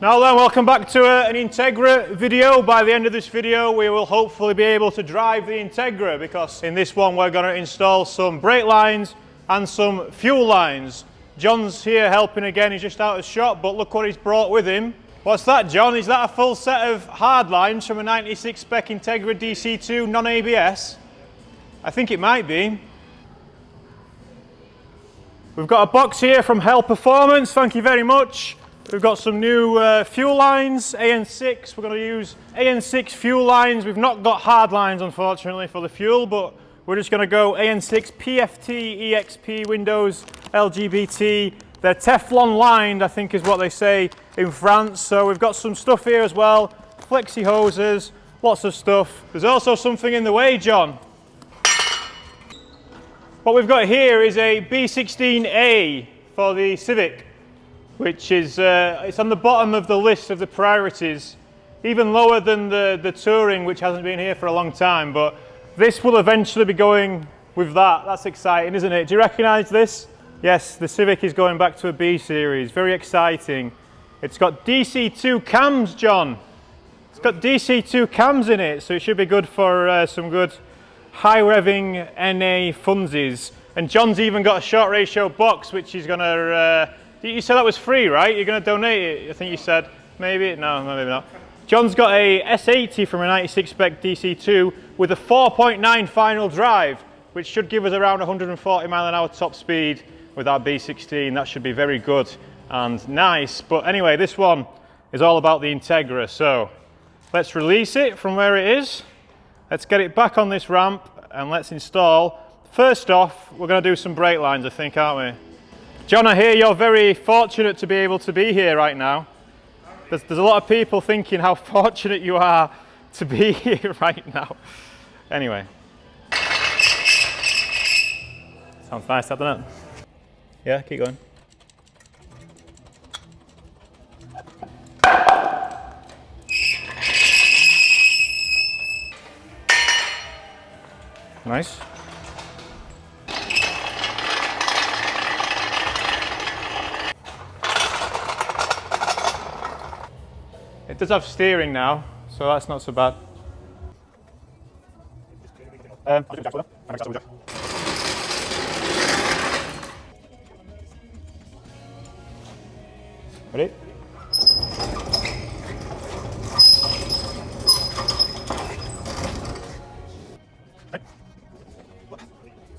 Now then, welcome back to an Integra video. By the end of this video, we will hopefully be able to drive the Integra, because in this one we're going to install some brake lines and some fuel lines. John's here helping again, he's just out of the shop, but look what he's brought with him. What's that, John? Is that a full set of hard lines from a 96 spec Integra DC2 non-ABS? I think it might be. We've got a box here from Hell Performance, thank you very much. We've got some new fuel lines, AN6. We're going to use AN6 fuel lines. We've not got hard lines, unfortunately, for the fuel, but we're just going to go AN6 PFT, EXP, Windows, LGBT. They're Teflon lined, I think is what they say in France. So we've got some stuff here as well, flexi hoses, lots of stuff. There's also something in the way, John. What we've got here is a B16A for the Civic, which is it's on the bottom of the list of the priorities, even lower than the Touring, which hasn't been here for a long time, but this will eventually be going with that. That's exciting, isn't it? Do you recognise this? Yes, the Civic is going back to a B series, very exciting. It's got DC2 cams, John. It's got DC2 cams in it, so it should be good for some good high revving NA funsies. And John's even got a short ratio box, which he's gonna, you said that was free, right? You're going to donate it, I think you said. Maybe? No, maybe not. John's got a S80 from a 96 spec DC2 with a 4.9 final drive, which should give us around 140 mile an hour top speed with our B16. That should be very good and nice. But anyway, this one is all about the Integra. So let's release it from where it is. Let's get it back on this ramp and let's install. First off, we're going to do some brake lines, I think, aren't we? John, I hear you're very fortunate to be able to be here right now. There's a lot of people thinking how fortunate you are to be here right now. Anyway. Sounds nice, doesn't it? Yeah, keep going. Nice. It does have steering now, so that's not so bad. Ready?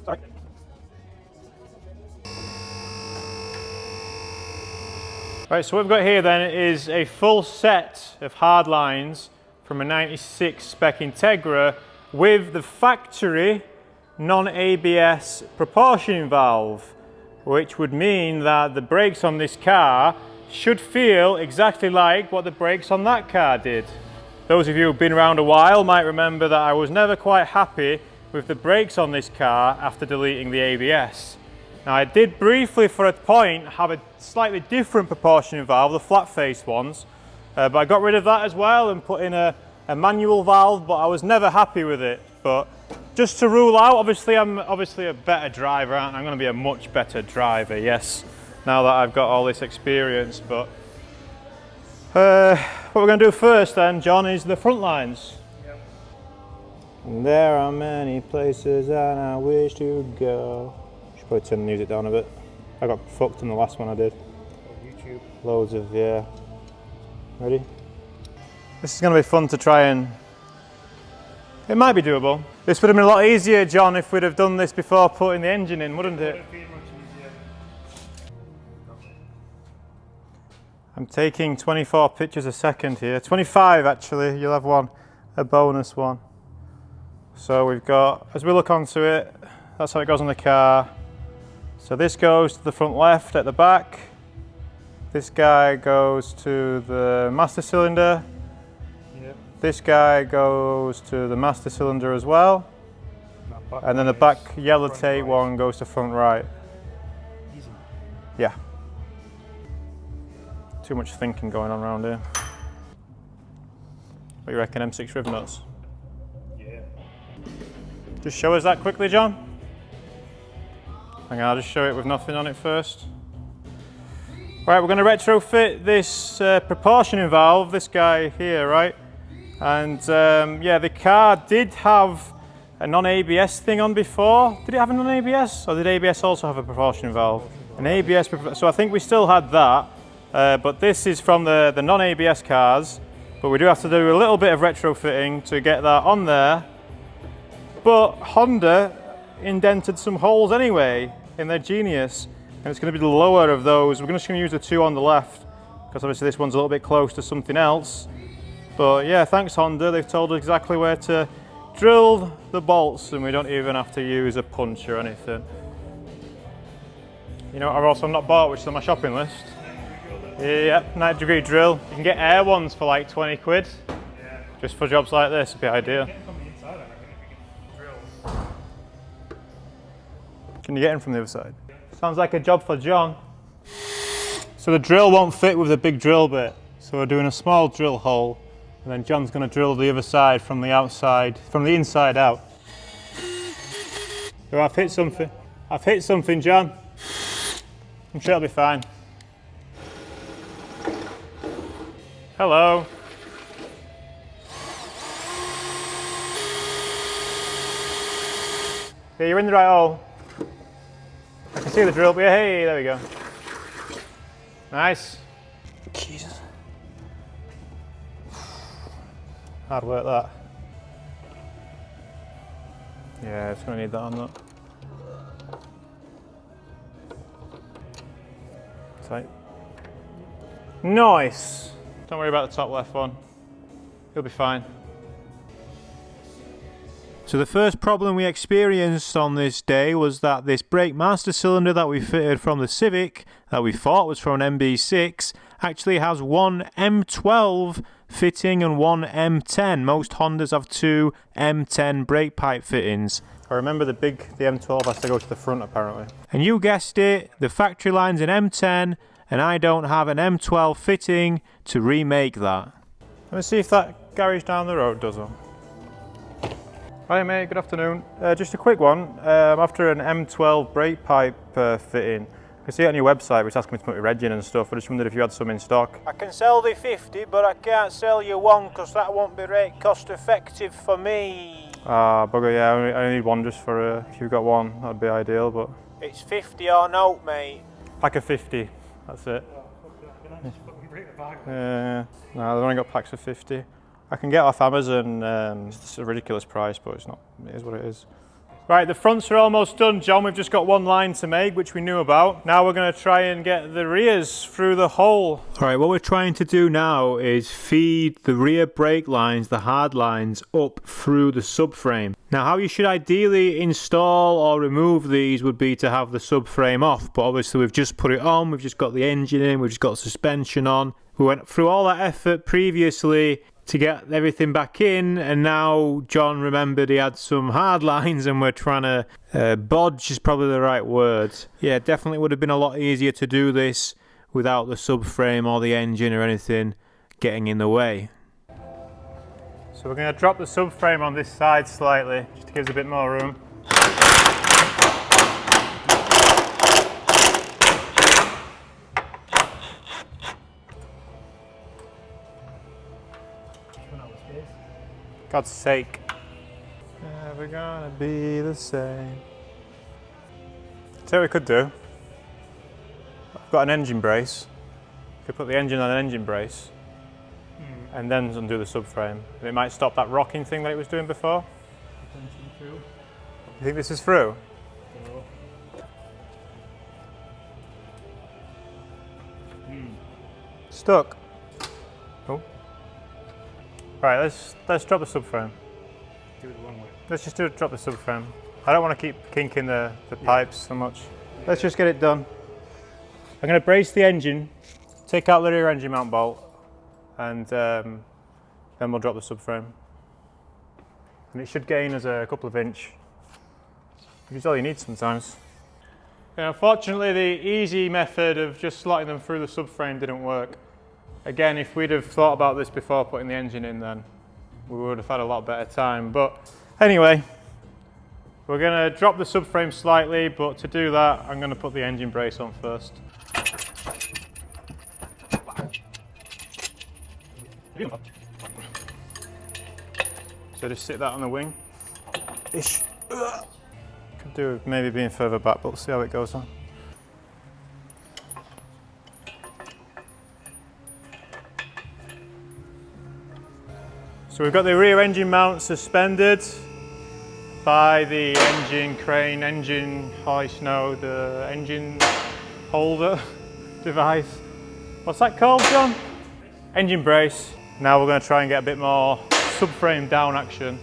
Sorry. Right, so what we've got here then is a full set of hard lines from a 96 spec Integra with the factory non-ABS proportioning valve, which would mean that the brakes on this car should feel exactly like what the brakes on that car did. Those of you who've been around a while might remember that I was never quite happy with the brakes on this car after deleting the ABS. Now, I did briefly for a point have a slightly different proportioning valve, the flat faced ones, but I got rid of that as well and put in a manual valve, but I was never happy with it. But just to rule out, obviously I'm a better driver, aren't I? I'm going to be a much better driver, yes, now that I've got all this experience. But what we're going to do first then, John, is the front lines. Yep. There are many places and I wish to go. Probably turn the music down a bit. I got fucked in the last one I did. YouTube. Loads of, yeah. Ready? This is going to be fun to try and... It might be doable. This would have been a lot easier, John, if we'd have done this before putting the engine in, wouldn't it? I'm taking 24 pictures a second here. 25 actually, you'll have one, a bonus one. So we've got, as we look onto it, that's how it goes on the car. So this goes to the front left at the back. This guy goes to the master cylinder. Yep. This guy goes to the master cylinder as well. And then the back yellow tape one goes to front right. Easy. Yeah. Too much thinking going on around here. What do you reckon, M6 riv nuts? Yeah. Just show us that quickly, John. Hang on, I'll just show it with nothing on it first. Right, we're going to retrofit this proportioning valve, this guy here, right? And yeah, the car did have a non-ABS thing on before. Did it have a non-ABS? Or did ABS also have a proportioning valve? An ABS, so I think we still had that. But this is from the non-ABS cars. But we do have to do a little bit of retrofitting to get that on there. But Honda indented some holes anyway in their Genius. And it's going to be the lower of those. We're just going to use the two on the left, because obviously this one's a little bit close to something else. But yeah, thanks Honda, they've told us exactly where to drill the bolts, and we don't even have to use a punch or anything. You know what I've also not bought, which is on my shopping list? Yep, 90-degree drill. You can get air ones for like 20 quid. Yeah. Just for jobs like this, it'd be ideal. Can you get in from the other side? Sounds like a job for John. So the drill won't fit with the big drill bit. So we're doing a small drill hole, and then John's going to drill the other side from the outside, from the inside out. So I've hit something. I've hit something, John. I'm sure it'll be fine. Hello. Yeah, you're in the right hole. I can see the drill, but yeah, hey, there we go. Nice. Jesus. Hard work that. Yeah, it's going to need that on that. Tight. Nice. Don't worry about the top left one. You'll be fine. So the first problem we experienced on this day was that this brake master cylinder that we fitted from the Civic, that we thought was from an MB6, actually has one M12 fitting and one M10. Most Hondas have two M10 brake pipe fittings. I remember the M12 has to go to the front apparently. And you guessed it, the factory line's an M10 and I don't have an M12 fitting to remake that. Let me see if that garage down the road does it. Hi mate, good afternoon. Just a quick one. After an M12 brake pipe fitting, I can see it on your website which asking me to put your reg in and stuff. I just wondered if you had some in stock. I can sell the 50, but I can't sell you one because that won't be rate cost effective for me. Ah, bugger, yeah, I only need one just for, if you've got one, that'd be ideal, but... It's 50 or no, mate. Pack of 50, that's it. Yeah, no, they've only got packs of 50. I can get off Amazon, it's a ridiculous price, but it's not, it is what it is. Right, the fronts are almost done, John. We've just got one line to make, which we knew about. Now we're going to try and get the rears through the hole. All right, what we're trying to do now is feed the rear brake lines, the hard lines, up through the subframe. Now, how you should ideally install or remove these would be to have the subframe off, but obviously we've just put it on, we've just got the engine in, we've just got suspension on. We went through all that effort previously to get everything back in, and now John remembered he had some hard lines and we're trying to bodge is probably the right word. Yeah, definitely would have been a lot easier to do this without the subframe or the engine or anything getting in the way. So we're going to drop the subframe on this side slightly just to give us a bit more room. God's sake. Never gonna be the same. So what we could do, I've got an engine brace. We could put the engine on an engine brace and then undo the subframe. And it might stop that rocking thing that it was doing before. You think this is through? Stuck. Oh. Right, let's drop the subframe. Do it one way. Let's just drop the subframe. I don't want to keep kinking the pipes so much. Let's just get it done. I'm going to brace the engine, take out the rear engine mount bolt, and then we'll drop the subframe. And it should gain us a couple of inch, which is all you need sometimes. Yeah, unfortunately, the easy method of just slotting them through the subframe didn't work. Again, if we'd have thought about this before putting the engine in, then we would have had a lot better time. But anyway, we're going to drop the subframe slightly, but to do that, I'm going to put the engine brace on first. So just sit that on the wing. Ish. Could do with maybe being further back, but we'll see how it goes on. So we've got the rear engine mount suspended by the engine crane, engine hoist, no, the engine holder device. What's that called, John? Engine brace. Now we're going to try and get a bit more subframe down action.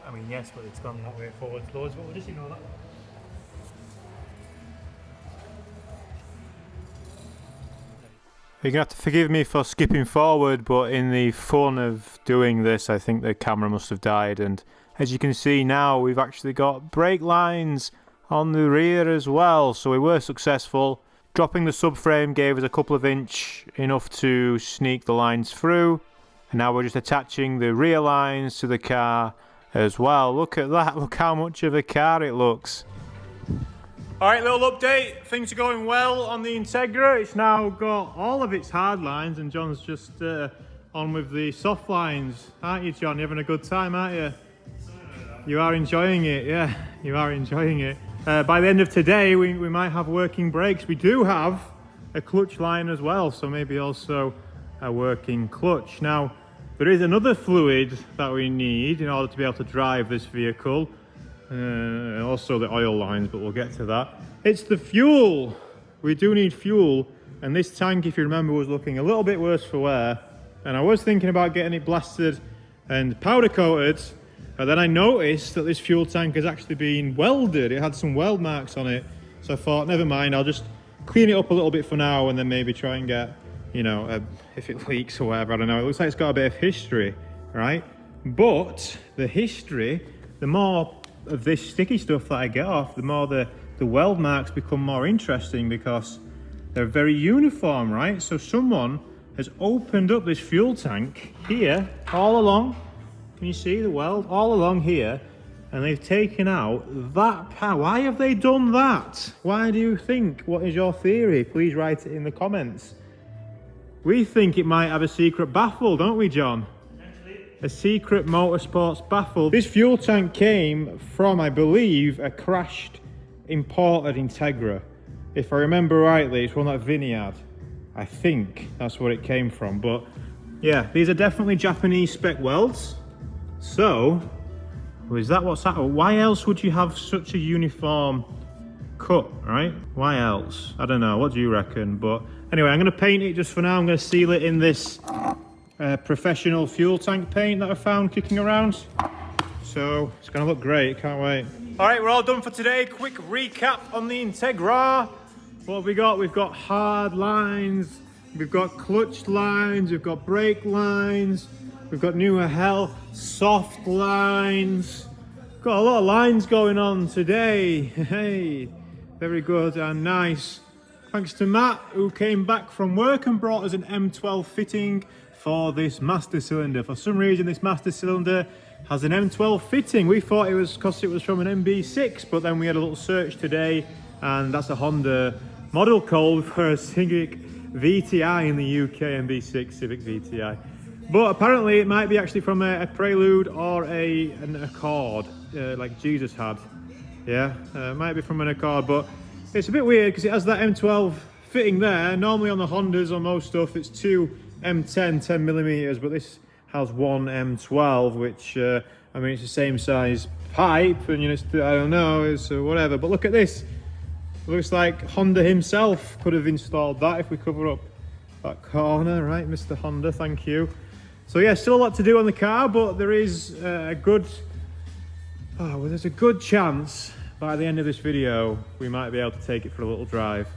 I mean, yes, but it's gone that way forwards loads, but we just ignore that. You're going to have to forgive me for skipping forward, but in the fun of doing this, I think the camera must have died. And as you can see now, we've actually got brake lines on the rear as well. So we were successful. Dropping the subframe gave us a couple of inch, enough to sneak the lines through. And now we're just attaching the rear lines to the car as well. Look at that. Look how much of a car it looks. All right, little update. Things are going well on the Integra. It's now got all of its hard lines, and John's just on with the soft lines, aren't you, John? You're having a good time, aren't you? You are enjoying it, yeah. You are enjoying it. By the end of today, we might have working brakes. We do have a clutch line as well, so maybe also a working clutch. Now, there is another fluid that we need in order to be able to drive this vehicle. Also the oil lines, but we'll get to that. It's the fuel. We do need fuel, and this tank, if you remember, was looking a little bit worse for wear, and I was thinking about getting it blasted and powder coated, but then I noticed that this fuel tank has actually been welded. It had some weld marks on it, so I thought, never mind, I'll just clean it up a little bit for now, and then maybe try and get, you know, if it leaks or whatever, I don't know. It looks like it's got a bit of history, right? But the history, the more of this sticky stuff that I get off, the more the weld marks become more interesting, because they're very uniform, right? So someone has opened up this fuel tank here, all along. Can you see the weld? All along here. And they've taken out that part. Why have they done that? Why do you think? What is your theory? Please write it in the comments. We think it might have a secret baffle, don't we, John? A secret motorsports baffle. This fuel tank came from, I believe, a crashed imported Integra. If I remember rightly, it's one that Vinny had. I think that's what it came from. But yeah, these are definitely Japanese spec welds. So, is that what's happening? Why else would you have such a uniform cut, right? Why else? I don't know. What do you reckon? But anyway, I'm going to paint it just for now. I'm going to seal it in this professional fuel tank paint that I found kicking around. So it's going to look great. Can't wait. All right, we're all done for today. Quick recap on the Integra. What have we got? We've got hard lines. We've got clutch lines. We've got brake lines. We've got newer hell soft lines. Got a lot of lines going on today. Hey, very good and nice. Thanks to Matt, who came back from work and brought us an M12 fitting for this master cylinder. For some reason, this master cylinder has an M12 fitting. We thought it was because it was from an MB6, but then we had a little search today, and that's a Honda model code for a Civic VTI in the UK, MB6 Civic VTI. But apparently it might be actually from a Prelude or an Accord, like Jesus had. Yeah, it might be from an Accord, but it's a bit weird because it has that M12 fitting there. Normally on the Hondas or most stuff, it's two M10 10mm, but this has one M12, which I mean, it's the same size pipe, and you know, I don't know, it's whatever. But look at this. It looks like Honda himself could have installed that if we cover up that corner, right, Mr. Honda? Thank you. So yeah, still a lot to do on the car, but there is there's a good chance by the end of this video we might be able to take it for a little drive.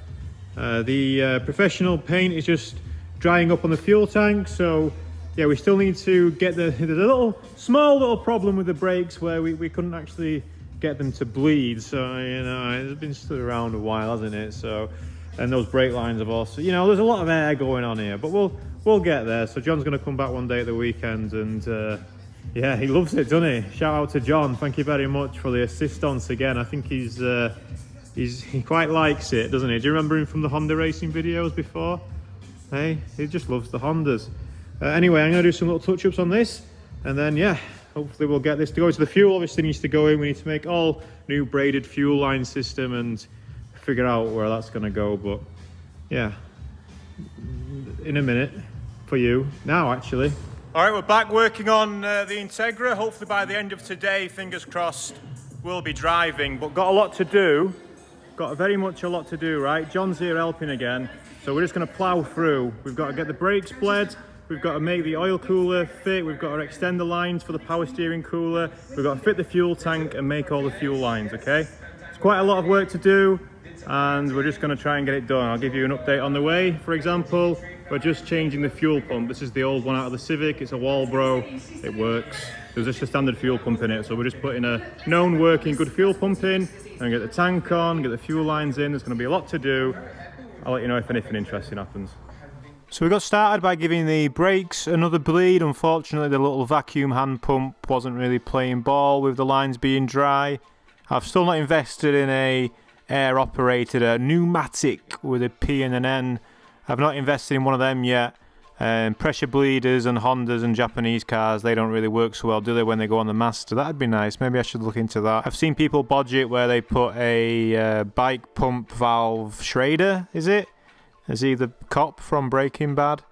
The professional paint is just drying up on the fuel tank, so yeah, we still need to get there's a small little problem with the brakes where we couldn't actually get them to bleed. So, you know, it's been stood around a while, hasn't it? So, and those brake lines have also, you know, there's a lot of air going on here, but we'll get there. So John's going to come back one day at the weekend, and yeah, he loves it, doesn't he? Shout out to John. Thank you very much for the assistance again. I think he quite likes it, doesn't he? Do you remember him from the Honda racing videos before? Hey, he just loves the Hondas. Anyway, I'm going to do some little touch-ups on this, and then, yeah, hopefully we'll get this to go. So the fuel obviously needs to go in. We need to make all new braided fuel line system and figure out where that's going to go. But, yeah, in a minute for you. Now, actually. All right, we're back working on the Integra. Hopefully by the end of today, fingers crossed, we'll be driving. But got a lot to do. Got very much a lot to do, right? John's here helping again. So we're just going to plow through. We've got to get the brakes bled. We've got to make the oil cooler fit. We've got to extend the lines for the power steering cooler. We've got to fit the fuel tank and make all the fuel lines, okay? It's quite a lot of work to do, and we're just going to try and get it done. I'll give you an update on the way. For example, we're just changing the fuel pump. This is the old one out of the Civic. It's a Walbro. It works. There's just a standard fuel pump in it. So we're just putting a known working good fuel pump in and get the tank on, get the fuel lines in. There's going to be a lot to do. I'll let you know if anything interesting happens. So we got started by giving the brakes another bleed. Unfortunately, the little vacuum hand pump wasn't really playing ball with the lines being dry. I've still not invested in a air operated, a pneumatic with a P and an N. I've not invested in one of them yet. Pressure bleeders and Hondas and Japanese cars, they don't really work so well, do they, when they go on the master? That'd be nice. Maybe I should look into that. I've seen people bodge it where they put a bike pump valve Schrader, is it? Is he the cop from Breaking Bad?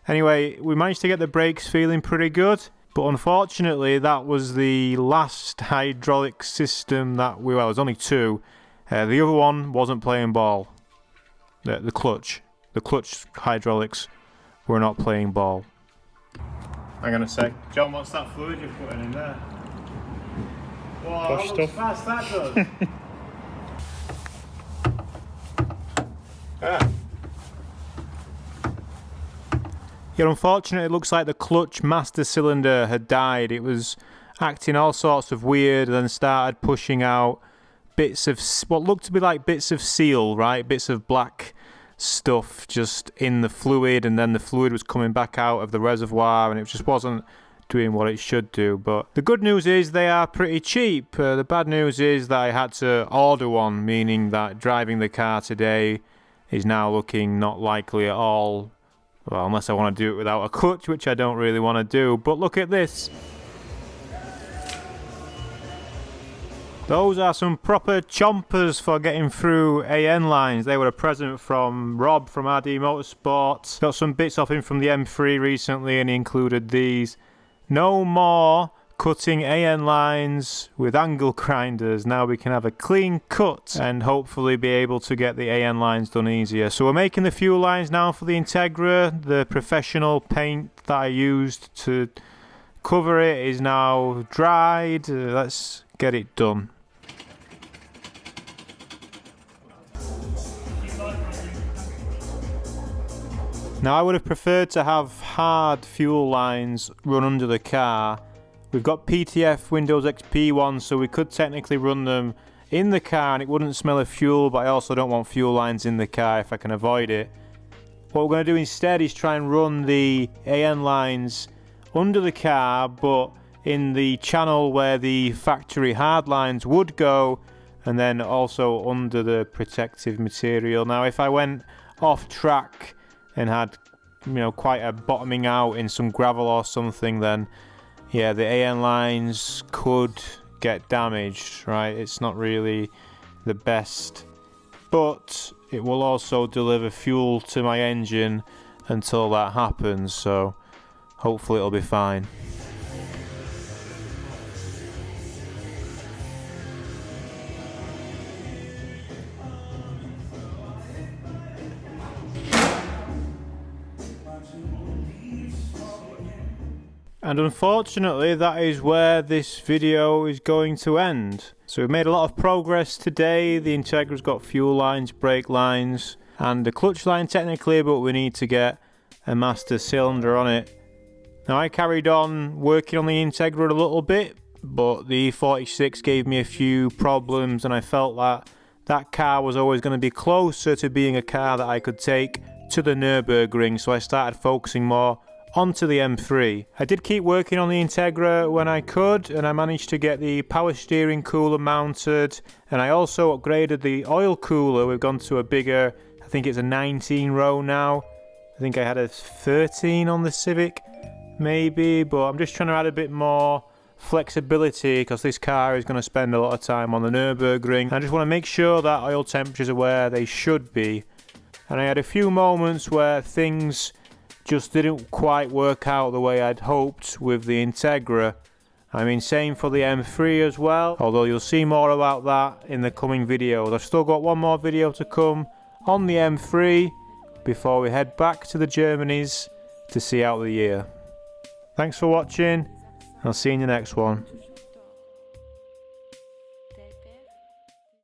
Anyway, we managed to get the brakes feeling pretty good, but unfortunately that was the last hydraulic system that well, there's only two. The other one wasn't playing ball. The clutch hydraulics were not playing ball. Hang on a sec. John, what's that fluid you're putting in there? Whoa, Posh that looks stuff. fast, that does. Yeah, unfortunately, it looks like the clutch master cylinder had died. It was acting all sorts of weird, and then started pushing out bits of what looked to be like bits of seal, right? Bits of black stuff just in the fluid, and then the fluid was coming back out of the reservoir, and it just wasn't doing what it should do. But the good news is they are pretty cheap. The bad news is that I had to order one, meaning that driving the car today is now looking not likely at all. Well, unless I want to do it without a clutch, which I don't really want to do. But look at this. Those are some proper chompers for getting through AN lines. They were a present from Rob from RD Motorsports. Got some bits off him from the M3 recently, and he included these. No more cutting AN lines with angle grinders. Now we can have a clean cut and hopefully be able to get the AN lines done easier. So we're making the fuel lines now for the Integra. The professional paint that I used to cover it is now dried. Let's get it done. Now I would have preferred to have hard fuel lines run under the car. We've got PTF Windows XP ones, so we could technically run them in the car and it wouldn't smell of fuel, but I also don't want fuel lines in the car if I can avoid it. What we're going to do instead is try and run the AN lines under the car, but in the channel where the factory hard lines would go, and then also under the protective material. Now if I went off track and had, you know, quite a bottoming out in some gravel or something, then yeah, the AN lines could get damaged, right? It's not really the best, but it will also deliver fuel to my engine until that happens, so hopefully it'll be fine. And unfortunately, that is where this video is going to end. So we've made a lot of progress today. The Integra's got fuel lines, brake lines, and the clutch line technically, but we need to get a master cylinder on it. Now I carried on working on the Integra a little bit but the E46 gave me a few problems, and I felt that that car was always going to be closer to being a car that I could take to the Nürburgring, so I started focusing more onto the M3. I did keep working on the Integra when I could, and I managed to get the power steering cooler mounted, and I also upgraded the oil cooler. We've gone to a bigger, I think it's a 19 row now. I think I had a 13 on the Civic maybe, but I'm just trying to add a bit more flexibility because this car is going to spend a lot of time on the Nürburgring. I just want to make sure that oil temperatures are where they should be, and I had a few moments where things just didn't quite work out the way I'd hoped with the Integra. I mean, same for the M3 as well, although you'll see more about that in the coming videos. I've still got one more video to come on the M3 before we head back to the Germanys to see out the year. Thanks for watching, I'll see you in the next one.